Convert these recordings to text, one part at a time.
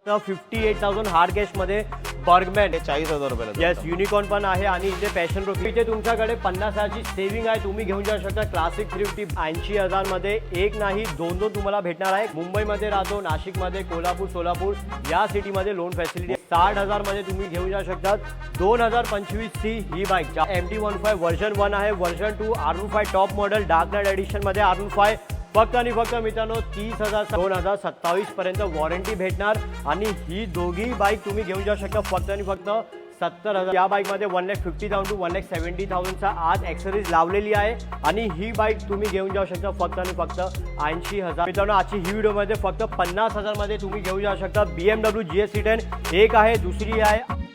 58,000 hard cash मध्ये Burgman 40,000 रुपयाला. Yes unicorn पण आहे आणि इथे पॅशन प्रो इथे तुमच्याकडे 50,000ची सेव्हिंग आहे, तुम्ही घेऊन जाऊ शकता. क्लासिक 350 80,000 मध्ये एक नाही दोन तुम्हाला भेटणार आहे. मुंबईमध्ये राहतो, नाशिकमध्ये, कोल्हापूर, सोलापूर या सिटीमध्ये लोन फॅसिलिटी 60,000 मध्ये तुम्ही घेऊन जाऊ शकतात. 2025 ची ही बाईक MT-15 वर्जन 1 आहे. Version 2 R15 top model dark knight edition मध्ये R15 फक्त आणि फक्त मित्रांनो 30,000 2027 पर्यंत वॉरंटी भेटणार आणि ही दोघी बाईक तुम्ही घेऊन जाऊ शकता फक्त आणि फक्त 70,000. या बाईकमध्ये 1,50,000 to 1,70,000चा आज ॲक्सेसरीज लावलेली आहे आणि ही बाईक तुम्ही घेऊन जाऊ शकता फक्त आणि फक्त 80,000. मित्रांनो आजची ही व्हिडिओमध्ये फक्त 50,000 मध्ये तुम्ही घेऊन जाऊ शकता BMW GS C10. एक आहे, दुसरी आहे.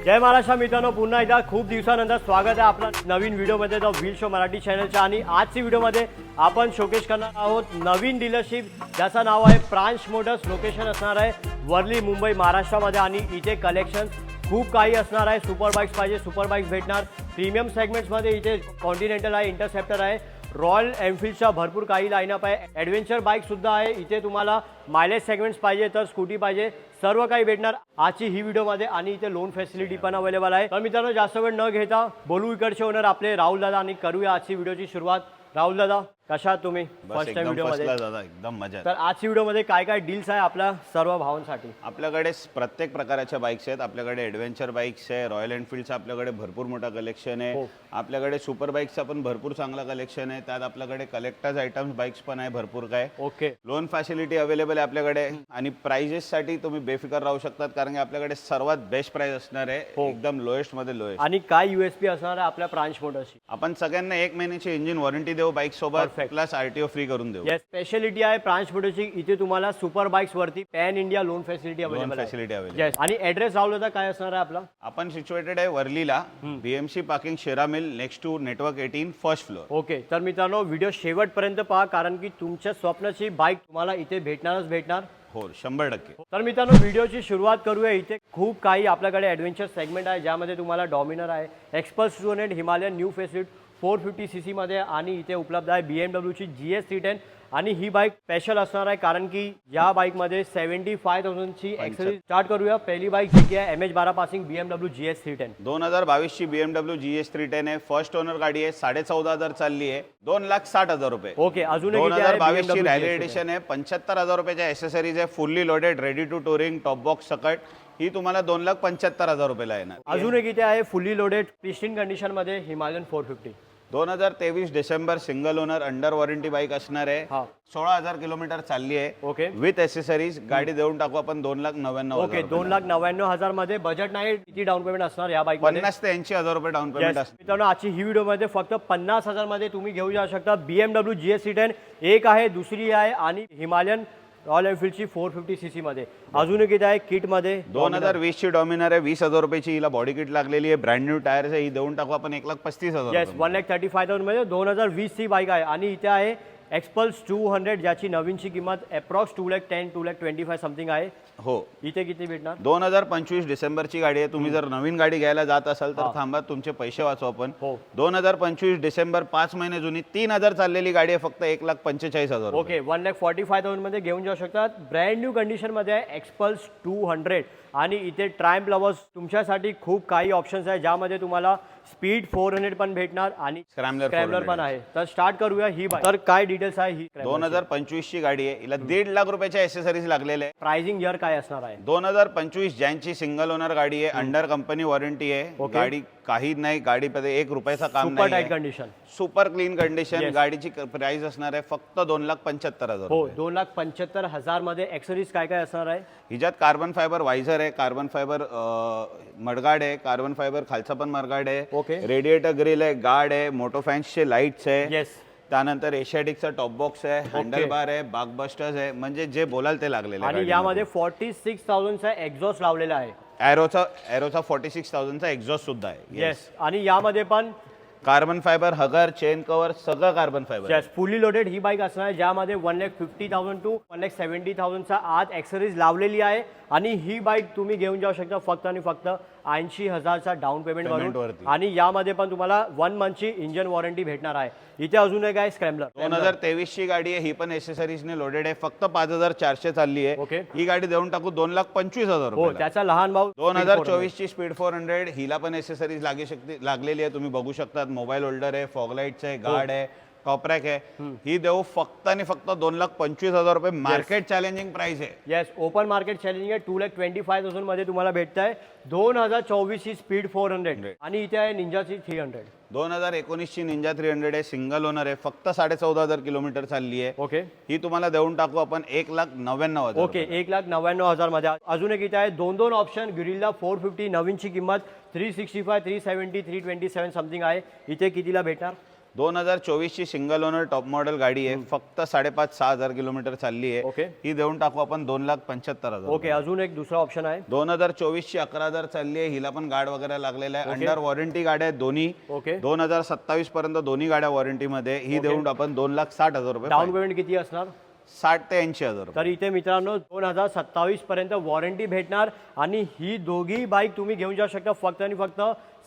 जय महाराष्ट्र मित्रांनो, पुन्हा एकदा खूप दिवसानंतर स्वागत आहे आपलं नवीन व्हिडिओमध्ये द व्हील शो मराठी चॅनलच्या. आणि आजची व्हिडिओमध्ये आपण शोकेस करणार आहोत नवीन डीलरशिप ज्याचं नाव आहे प्रांश मोटर्स. लोकेशन असणार आहे वर्ली, मुंबई, महाराष्ट्रामध्ये आणि इथे कलेक्शन खूप काही असणार आहे. सुपर बाईक्स पाहिजे सुपर बाईक्स भेटणार. प्रीमियम सेगमेंट्समध्ये इथे कॉन्टिनेंटल आहे, इंटरसेप्टर आहे, रॉयल एनफिल्डच्या भरपूर काही लाईनअप आहे. ॲडव्हेंचर बाईकसुद्धा आहे. इथे तुम्हाला मायलेज सेगमेंट्स पाहिजे तर स्कूटी पाहिजे सर्व काही भेटणार आजची ही व्हिडिओमध्ये. आणि इथे लोन फॅसिलिटी पण अवेलेबल आहे. तर मित्रांनो जास्त वेळ न घेता बोलू इकडचे ओनर आपले राहुल दादा आणि करूया आजची व्हिडिओची सुरुवात. राहुल दादा कशा आहात तुम्ही? फर्स्ट टाइम व्हिडिओमध्ये दादा एकदम मजा. तर आजची व्हिडिओमध्ये काय काय डील्स आहे आपल्या सर्व भावांसाठी? आपल्याकडे प्रत्येक प्रकारच्या बाईक्स आहेत. आपल्याकडे ॲडव्हेंचर बाईक्स आहे, रॉयल एनफिल्डचा आपल्याकडे भरपूर मोठा कलेक्शन आहे. आपल्याकडे सुपर बाईक्सचा पण भरपूर चांगला कलेक्शन आहे. त्यात आपल्याकडे कलेक्टर्स आयटम्स बाईक्स पण आहे भरपूर काय. ओके. लोन फॅसिलिटी अवेलेबल आहे आपल्याकडे आणि प्राइजेससाठी तुम्ही बेफिकर राहू शकतात कारण की आपल्याकडे सर्वात बेस्ट प्राइस असणार आहे, एकदम लोएस्ट मध्ये लोएस्ट. आणि काय USP असणार आहे आपल्या प्रांश मोटर्सची? आपण सगळ्यांना 1 महिन्याची इंजिन वॉरंटी देऊ बाईक सोबत, प्लस RTO फ्री करून देऊ. येस, स्पेशालिटी आहे प्रांश मोटर्सची. इथे तुम्हाला सुपर बाईक्स वरती pan India loan facility available आहे. येस. आणि ऍड्रेस राहुल दादा काय असणार आहे आपला? आपण सिच्युएटेड आहे वर्लीला, BMC पार्किंग शेरा mill next to network 18 first floor. Okay. तर मित्रांनो व्हिडिओ शेवटपर्यंत पहा कारण की तुमच्या स्वप्नाची बाईक तुम्हाला इथे भेटणार. हो 100%. तर मित्रांनो व्हिडिओची सुरुवात करूया. इथे खूप काही आपल्याकडे ॲडव्हेंचर सेगमेंट आहे ज्यामध्ये तुम्हाला डॉमिनर आहे, XPulse 200 Himalayan new face it 450cc मध्ये आणि इथे उपलब्ध आहे BMWची GS C10. आणि ही बाईक स्पेशल असणार आहे कारण की या बाईकमध्ये 75,000ची ॲक्सेसरीज. स्टार्ट करूया. पहिली बाईक जी आहे MH12 passing BMW GS C10. 2022 ची BMW GS 310 आहे. फर्स्ट ओनर गाडी आहे. 14,500 चालली आहे. 2,60,000 रुपये. ओके. अजून 2022 ची रॅली एडिशन आहे. 75,000 रुपयाच्या ॲक्सेसरीज आहे. Fully loaded, ready to touring, top box सकट. ही तुम्हाला 2,75,000 रुपयाला येणार. अजून एक इथे आहे फुल्ली लोडेड प्रिस्टीन कंडिशन मध्ये Himalayan 450. 2023 December single owner under warranty bike असणार आहे. 16,000 किलोमीटर चालली आहे. ओके. With accessories. गाडी देऊन टाकू आपण 2,99,000. ओके. 2,99,000 मध्ये. बजेट नाही. किती डाऊन पेमेंट असणार या बाईक? 50,000 ते 80,000 रुपये डाऊन पेमेंट असणार. मित्रांनो आजची ही व्हिडिओ मध्ये फक्त 50,000 मध्ये तुम्ही घेऊ शकता BMW GS C10. एक आहे, दुसरी आहे आणि हिमालयन रॉयल एनफिल्डची 450cc मध्ये. अजून एक आहे किट मध्ये 2020 ची डॉमिनर आहे. 20,000 रुपयाची हिला बॉडी किट लागलेली आहे. ब्रँड न्यू टायर्स आहे. ही देऊन टाकू आपण 1,35,000. येस. 1,35,000 मध्ये 2020 ची बाईक आहे. आणि इथे आहे एक्सपल्स 200 ज्याची नवीनची किंमत अप्रॉक्स 2,10,000 2,25,000 समथिंग आहे. हो. इथे किती भेटणार? 2025 डिसेंबरची गाडी आहे. तुम्ही जर नवीन गाडी घ्यायला जात असाल तर थांबा, तुमचे पैसे वाचू आपण. 2025 डिसेंबर 5 महिने जुनी 3,000 चाललेली गाडी आहे. फक्त 1,45,000. ओके. 1,45,000 मध्ये घेऊन जाऊ शकतात. ब्रँड न्यू कंडिशन मध्ये आहे एक्सपल्स 200. आणि इथे ट्रायम्फ लवर्स तुमच्यासाठी खूप काही ऑप्शन्स आहे ज्यामध्ये तुम्हाला स्पीड 400 पण भेटणार आणि स्क्रॅम्बलर पण आहे. तर स्टार्ट करूया ही बाईक. तर काय डिटेल्स आहे ही? 2025 ची गाडी आहे. हिला 1.5 लाख रुपयाच्या ॲक्सेसरीज लागलेले आहे. प्राइसिंग इयर काय असणार आहे? 2025 ज्यांची सिंगल ओनर गाडी आहे. अंडर कंपनी वॉरंटी आहे. गाडी काही नाही, गाडीमध्ये 1 रुपयाचा काम नाही. Super tight condition, super clean condition. गाडीची प्राइस असणार आहे फक्त 2,75,000. हो. 2,75,000 मध्ये ॲक्सेसरीज काय काय असणार आहे? हिच्यात कार्बन फायबर वायझर आहे, कार्बन फायबर मडगार्ड आहे, कार्बन फायबर खालचा पण मडगार्ड आहे. ओके. रेडिएटर ग्रिल आहे, गार्ड आहे, मोटो फॅन्सचे लाईट्स आहे. येस. त्यानंतर एशियाटिकचा टॉप बॉक्स आहे, हँडल बार आहे, बाग बस्टर्स आहे, म्हणजे जे बोलाल ते लागलेले. आणि यामध्ये 46,000चा एक्झॉस्ट लावलेला आहे. एरोचा 46,000चा एक्झॉस्ट सुद्धा आहे. येस. आणि यामध्ये पण कार्बन फायबर, हगर, चेन कव्हर सगळं कार्बन फायबर. येस, फुली लोडेड ही बाईक असणार आहे, ज्यामध्ये 1,50,000 टू 1,70,000चा आज ॲक्सेसरीज लावलेली आहे. आणि ही बाईक तुम्ही घेऊन जाऊ शकता फक्त आणि फक्त 80,000चा डाऊन पेमेंट वरती. भरून. आणि यामध्ये पण तुम्हाला 1 मंथची इंजन वॉरंटी भेटणार आहे. इथे अजून एक आहे स्क्रॅम्बलर 2023 ची गाडी आहे, ही पण एसेसरीजने लोडेड आहे. फक्त 5,400 चालली आहे. ओके. ही गाडी देऊन टाकू 2,25,000 हो, रुपये. त्याचा लहान भाऊ 2024 ची स्पीड 400, हिला पण एसेसरीज लागलेली आहे. तुम्ही बघू शकता, मोबाईल होल्डर आहे, फॉगलाइट्स आहे, गार्ड आहे, टॉप रॅक आहे. ही देऊ फक्त आणि फक्त 2,25,000 रुपये. मार्केट चॅलेंजिंग प्राइस आहे. येस, ओपन मार्केट चॅलेंजिंग आहे. 2,25,000 मध्ये तुम्हाला भेटत आहे. 2024 ची स्पीड 400 आणि इथे आहे निंजाची 300. 2019 ची निंजा 300 आहे, सिंगल ओनर आहे, फक्त 14,500 किलोमीटर चालली आहे. ओके. ही तुम्हाला देऊन टाकू आपण 1,99,000. ओके, 1,99,000 मध्ये. अजून एक इथे आहे दोन ऑप्शन. गिरिल्ला 450 नवीनची किंमत 365, 370, 327 समथिंग आहे. इथे कितीला भेटणार? 2024 ची सिंगल ओनर टॉप मॉडेल गाडी आहे, फक्त 5,500-6,000 किलोमीटर चालली आहे. ओके. ही देऊन टाकू आपण 2,75,000. ओके, अजून एक दुसरा ऑप्शन आहे. 2024 ची 11,000 चालली आहे, हिला पण गार्ड वगैरे लागलेला आहे. अंडर वॉरंटी गाड्या आहेत दोन्ही. ओके. 2027 पर्यंत दोन्ही गाड्या वॉरंटी मध्ये. ही देऊन आपण 2,60,000 रुपये. डाऊन पेमेंट किती असणार? 60 ते 80,000. तर इथे मित्रांनो 2027 पर्यंत वॉरंटी भेटणार. आणि ही दोघी बाईक तुम्ही घेऊन जाऊ शकता फक्त आणि फक्त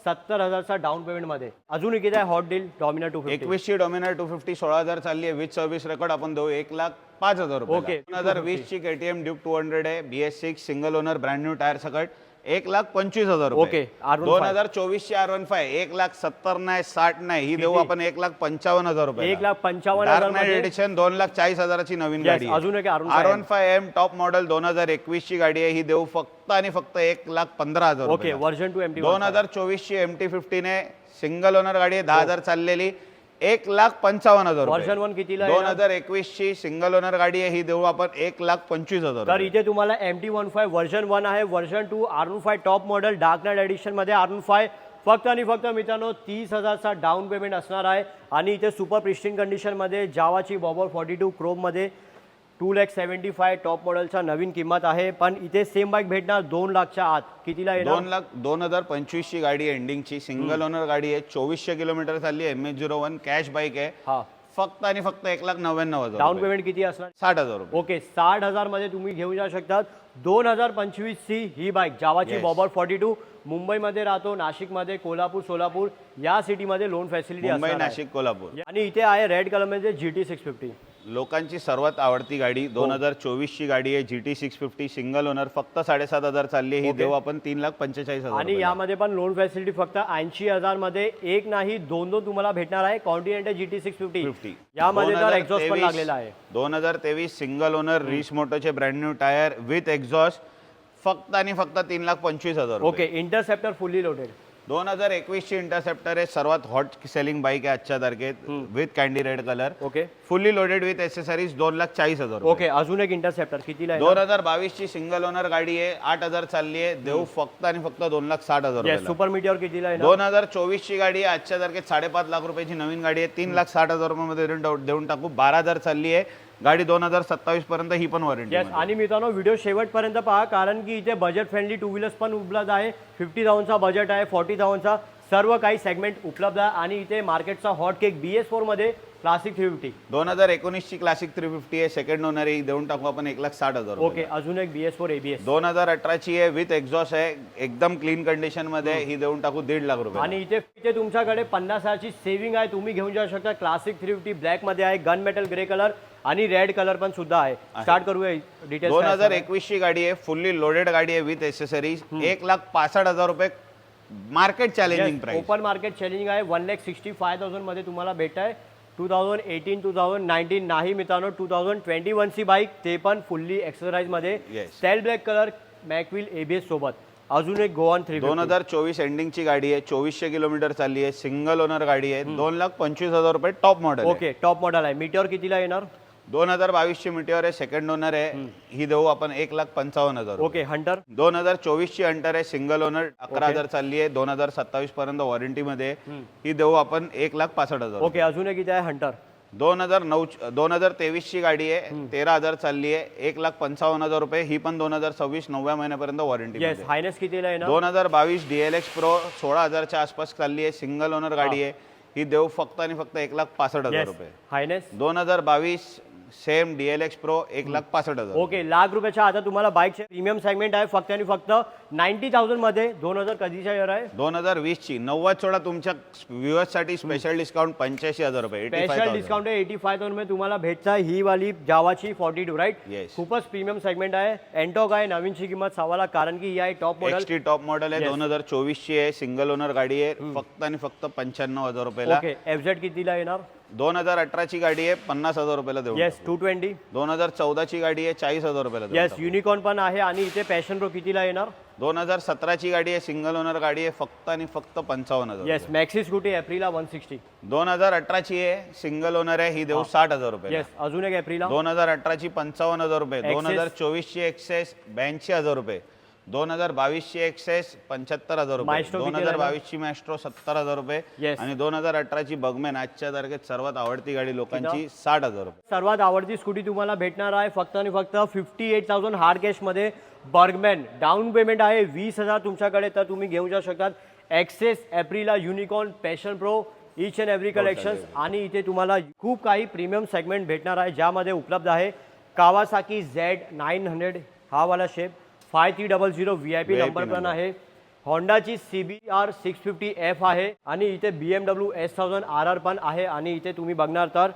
70,000चा डाऊन पेमेंट मध्ये. अजून एक आहे हॉट डील डॉमिनर 250. 21 ची डॉमिनर 250 16,000 चालली आहे, विथ सर्व्हिस रेकॉर्ड आपण देऊ 1,05,000 रुपये. ओके. 2020 ची KTM ड्यूक 200 आहे, BS6 single owner brand new tyre सकट 1,25,000 रुपये. ओके. R15. 2024 ची R15 1,70,000 नाही, 60 नाही, ही देऊ आपण 1,55,000 रुपये. 1,55,000 मध्ये. एडिशन 2,40,000 ची नवीन Yes, गाडी आहे. अजून एक आहे R15M टॉप मॉडेल 2021 ची गाडी आहे. ही देऊ फक्त आणि फक्त 1,15,000 ओके, रुपये. वर्जन 2 MT 2024 ची MT-15 आहे, सिंगल ओनर गाडी आहे, 10,000 चाललेली, 1,55,000 वर्जन रुपये. 1 कितीला आहे? 2021 ची सिंगल ओनर गाडी आहे, ही देऊ आपण 1,25,000 तर रुपये. इथे तुम्हाला MT-15 वर्जन 1 आहे, version 2 R15 top model dark knight edition मध्ये R15 फक्त आणि फक्त मित्रांनो 30,000चा डाऊन पेमेंट असणार आहे. आणि इथे सुपर प्रिस्टिन कंडिशन मध्ये जावाची बॉबर 42 क्रोम मध्ये 2,75,000 टॉप मॉडेलचा नवीन किंमत आहे. पण इथे सेम बाईक भेटणार 2,00,000च्या आत. कितीला येणार? 2,00,000 2025 ची गाडी आहे, एंडिंगची सिंगल ओनर गाडी आहे, 2400 किलोमीटर चालली आहे, MH01 कॅश बाईक आहे. हा, फक्त आणि फक्त 1,99,000 डाऊन पेमेंट किती असणार? 60,000 रुपये. ओके, 60,000 मध्ये तुम्ही घेऊन जाऊ शकतात. 2025 ची ही बाईक जावाची Yes. बॉबर 42. मुंबईमध्ये राहतो, नाशिकमध्ये, कोल्हापूर, सोलापूर या सिटीमध्ये लोन फॅसिलिटी मुंबई, असणार आहे. नाशिक, कोल्हापूर. आणि इथे आहे रेड कलर मध्ये GT 650. लोकांची सर्वात आवडती गाडी 2024 ची गाडी आहे, GT 650 सिंगल ओनर, फक्त 7,500 चालली आहे. ही देऊ आपण 3,45,000. आणि यामध्ये पण लोन फॅसिलिटी फक्त 80,000 मध्ये. एक नाही दोन तुम्हाला भेटणार आहे. कॉन्टिनेंटल GT 650 यामध्ये तर एक्झॉस्ट पण लागलेला आहे. 2023 सिंगल ओनर रिच मोटोचे brand new tyre with exhaust, फक्त आणि फक्त 3,25,000. Okay, interceptor fully loaded. 2021 ची इंटरसेप्टर आहे, सर्वात हॉट सेलिंग बाईक आहे आजच्या तारखेत, with candy red colour. Okay. Fully loaded with accessories 2,40,000. Okay, अजून एक इंटरसेप्टर कितीला आहे? 2022 ची सिंगल ओनर गाडी आहे, 8,000 चालली आहे, देऊ फक्त आणि फक्त 2,60,000. सुपर मीटियर कितीला आहे? 2024 ची गाडी आहे, आजच्या तारखेत 5.5 लाख रुपयाची नवीन गाडी आहे, 3,60,000 रुपयामध्ये देऊन टाकू. 12,000 चालली आहे गाडी, 2027 पर्यंत ही पण वॉरंटी. आणि मित्रांनो व्हिडिओ शेवटपर्यंत पहा, कारण की इथे बजेट फ्रेंडली टू व्हीलर्स पण उपलब्ध आहे. 50,000चा बजेट आहे, 40,000चा, सर्व काही सेगमेंट उपलब्ध आहे. आणि इथे मार्केटचा हॉट केक BS4 मध्ये क्लासिक 350. 2019 ची क्लासिक 350 आहे, सेकंड ओनर आहे, देऊन टाकू आपण 1,60,000. ओके, अजून एक BS4 ABS. 2018 ची आहे, विथ एक्झॉस्ट आहे, एकदम क्लीन कंडिशन मध्ये, ही देऊन टाकू 1,50,000 रुपये. आणि इथे तुमच्याकडे 50,000ची सेव्हिंग आहे. तुम्ही घेऊन जाऊ शकता. क्लासिक 350 ब्लॅक मध्ये आहे, गन मेटल ग्रे कलर आणि रेड कलर पण सुद्धा आहे. स्टार्ट करूया डिटेल्स. 2021 ची गाडी आहे, फुल्ली लोडेड गाडी आहे, विथ एसेसरीज, 1,65,000 रुपये market challenging price. Open market challenging आहे. 1,65,000 मध्ये तुम्हाला भेट आहे. 2018 2019 नाही मित्रांनो, 2021 ची बाईक, ते पण फुल्ली एक्सरसाइज मध्ये, स्टाईल ब्लॅक कलर, मॅकविल ABS सोबत. अजून एक गोवान 350. 2024 एंडिंग ची गाडी आहे, 2400 किलोमीटर चालली आहे, सिंगल ओनर गाडी आहे, 2,25,000 रुपये top model. Okay, top model आहे. मीटियर कितीला येणार? 2022 ची मीटियर आहे, सेकंड ओनर आहे, ही देऊ आपण 1,55,000. Okay, Hunter. 2024 ची हंटर आहे, सिंगल ओनर, 11,000 चालली आहे, 2027 पर्यंत वॉरंटी मध्ये, ही देऊ आपण 1,65,000. ओके, अजून एक इथे आहे हंटर. 2023 ची गाडी आहे, 13,000 चालली आहे, 1,55,000 रुपये, ही पण 2026 9व्या महिन्यापर्यंत वॉरंटी. येस, हायनेस कितीला येणार? 2022 DLX Pro 16,000च्या आसपास चालली आहे, सिंगल ओनर गाडी आहे, ही देऊ फक्त आणि फक्त 1,65,000 रुपये. Highness 2022 same DLX Pro 1,65,000. Okay, lakh रुपयाच्या आता तुम्हाला बाईकचे प्रीमियम सेगमेंट आहे फक्त आणि फक्त 90,000 मध्ये. 2000 कधीचा इयर आहे? 2020 ची 90 सोडा तुमच्या व्ह्युअर्स साठी स्पेशल डिस्काउंट 85,000 रुपये. स्पेशल डिस्काउंट आहे 85,000 मध्ये तुम्हाला भेटता ही वाली जावाची 42 राईट. Yes. खूपच प्रीमियम सेगमेंट आहे. एंटॉक आहे, नवीनची किंमत 1.25 लाख कारण की ही आहे top model. XT top model आहे. 2024 ची आहे. सिंगल ओनर गाडी आहे. फक्त आणि फक्त 95,000 रुपयाला. ओके, FZ कितीला येणार? 2018 ची गाडी आहे. 50,000 रुपयाला देऊ. येस 220. 2014 ची गाडी आहे. 40,000 रुपयाला देऊ. येस युनिकॉर्न पण आहे. आणि इथे पॅशन प्रो कितीला येणार? 2017 ची गाडी आहे. सिंगल ओनर गाडी आहे. फक्त आणि फक्त 55,000. येस मॅक्सी स्कूटी एप्रिलला 160. 2018 ची आहे. सिंगल ओनर आहे. ही देऊ 60,000 रुपये. येस अजून एक एप्रिलला 2018 ची 55,000 रुपये. Access. 2024 ची एक्सेस 82,000 रुपये. 2022 ची एक्सेस 75,000 रुपये. Maestro कितीला 2022 ची मॅस्ट्रो 70,000 रुपये. Yes. आणि 2018 ची बगमॅन आजच्या तारखेत सर्वात आवडती गाडी लोकांची 60,000 रुपये. सर्वात आवडती स्कूटी तुम्हाला भेटणार आहे फक्त आणि फक्त 58,000 हार्ड कॅश मध्ये. बर्गमॅन डाऊन पेमेंट आहे 20,000 तुमच्याकडे, तर तुम्ही घेऊ जाऊ शकतात. Access Aprilia Unicorn Passion Pro each and every collection. आणि इथे तुम्हाला खूप काही प्रीमियम सेगमेंट भेटणार आहे ज्यामध्ये उपलब्ध आहे कावासाकी Z900 हा वाला शेप. 5300 VIP नंबर पण आहे. होंडाची CBR 650F आहे. आणि इथे BMW S1000 RR पण आहे. आणि इथे तुम्ही बघणार तर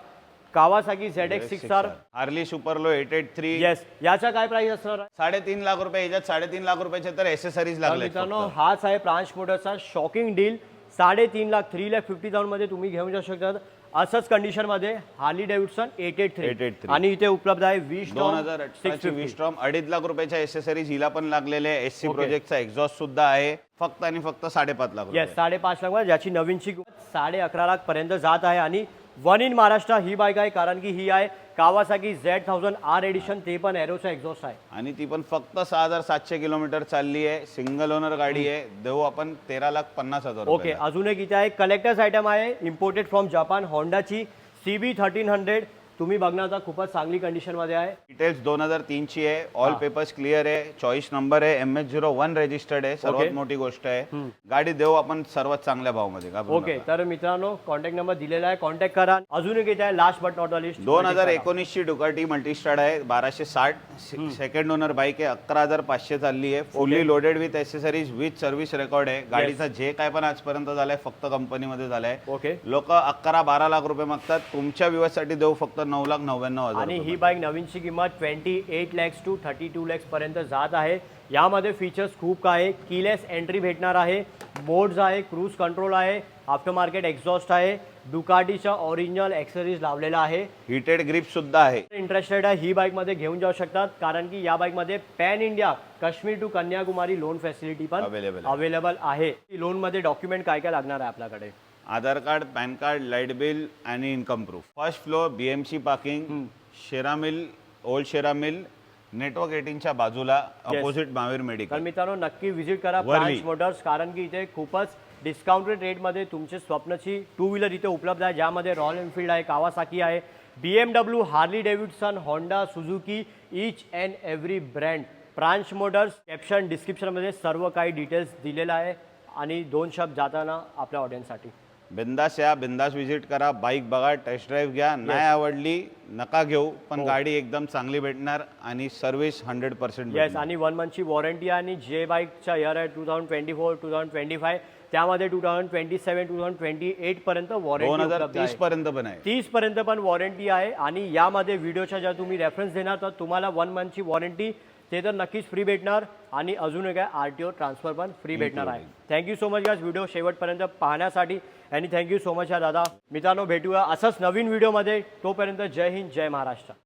Kawasaki ZX 6R. Harley Superlow 883. Yes याचा काय प्राइस असणार आहे? 3.5 लाख रुपये. याच्यात 3.5 लाख रुपयाचे तर एसेसरीज लागले. मित्रांनो हाच आहे प्रांश मोटर्सचा शॉकिंग डील. 3.5 लाख 3,50,000 मध्ये तुम्ही घेऊन जाऊ शकतात. असंच कंडिशन मध्ये हार्ली डेव्हिडसन 883. आणि इथे उपलब्ध आहे 2018 विस्ट्रॉम 2.5 लाख रुपयाच्या एसेसरीज हिला पण लागलेले आहे. SC प्रोजेक्टचा एक्झॉस्ट सुद्धा आहे. फक्त आणि फक्त 5.5 लाख रुपये. येस 5.5 लाख ज्याची नवीनची 11.5 लाख पर्यंत जात आहे. आणि one in Maharashtra he bike आहे कारण की ही आहे कावासाकी Z1000 R एडिशन. ते पण एरोचा एक्झॉस्ट आहे. आणि ती पण फक्त 6,700 किलोमीटर चालली आहे. सिंगल ओनर गाडी आहे. देऊ आपण 13,50,000 ओके, अजून एक इथे आहे कलेक्टर्स आयटम आहे इम्पोर्टेड फ्रॉम जपान. होंडाची CB1300 तुम्ही बघणार तर खूपच चांगली कंडिशन मध्ये आहे. डिटेल्स 2003 ची आहे. ऑल पेपर्स क्लिअर आहे. चॉईस नंबर आहे. MH01 रजिस्टर्ड आहे. सर्वात मोठी गोष्ट आहे. गाडी देऊ आपण सर्वात चांगल्या भावामध्ये. ओके, तर मित्रांनो कॉन्टॅक्ट नंबर दिलेला आहे, कॉन्टॅक्ट करा. अजून एक इथे आहे लास्ट बट नॉट लिस्ट 2019 ची डुकाटी मल्टीस्टार्ड आहे. 1260 सेकंड ओनर बाईक आहे. 11,500 चालली आहे. Fully loaded with accessories with service record आहे. गाडीचा जे काय पण आजपर्यंत झालाय फक्त कंपनीमध्ये झालाय. ओके, लोक 11-12 लाख रुपये मागतात. तुमच्या व्ह्यूअर्ससाठी देऊ फक्त 9,99,000. आणि ही बाईक नवीनची किंमत 28 lakhs to 32 lakhs पर्यंत जात आहे. यामध्ये फीचर्स खूप काय, कीलेस एंट्री भेटणार आहे, मोड्स आहे, क्रूज कंट्रोल आहे, आफ्टर मार्केट एक्झॉस्ट आहे, डुकाटीच्या ओरिजिनल एक्सेसरीज लावलेला आहे. हिटेड ग्रिप सुद्धा आहे. इंटरेस्टेड आहे ही बाईक मध्ये घेऊन जाऊ शकतात कारण की या बाईक मध्ये pan India Kashmir to Kanyakumari loan facility पण अवेलेबल आहे. लोन मध्ये डॉक्युमेंट काय काय लागणार आहे आपल्याकडे? Aadhaar card, PAN card, light bill आणि income proof. First floor BMC parking, शेरा mill, old Shera mill, network 18च्या बाजूला अपोजिट महावीर तर मेडिकल. मित्रांनो नक्की व्हिजिट करा प्रांश मोटर्स कारण की इथे खूपच डिस्काउंटेड रेटमध्ये तुमचे स्वप्नाची टू व्हीलर इथे उपलब्ध आहे ज्यामध्ये रॉयल एनफील्ड आहे, कावासाकी आहे, BMW, Harley Davidson, Honda, Suzuki, each and every brand. Pransh motors caption डिस्क्रिप्शनमध्ये सर्व काही डिटेल्स दिलेला आहे. आणि 2 शब्द जाताना आपल्या ऑडियन्ससाठी बिंदास या, बिंदास विजिट करा, बाईक बघा, टेस्ट ड्राईव्ह घ्या. नाही आवडली नका घेऊ, पण गाडी एकदम चांगली भेटणार आणि सर्व्हिस 100% येस. आणि 1 मंथची वॉरंटी आहे. आणि जे बाईकचा इयर आहे 2024, 2025 त्यामध्ये 2027, 2028 पर्यंत वॉरंटी 2030 पर्यंत पण आहे. 30 पर्यंत पण वॉरंटी आहे. आणि यामध्ये व्हिडिओच्या ज्या तुम्ही रेफरन्स देणार तर तुम्हाला 1 मंथची वॉरंटी ते तर नक्कीच फ्री भेटणार. आणि अजून काय RTO ट्रान्सफर पण फ्री भेटणार आहे. Thank you so much guys video शेवटपर्यंत पाहण्यासाठी. आणि थँक्यू सो मच दादा. मित्रांनो भेटूया असंच नवीन व्हिडिओमध्ये. तोपर्यंत जय हिंद, जय महाराष्ट्र.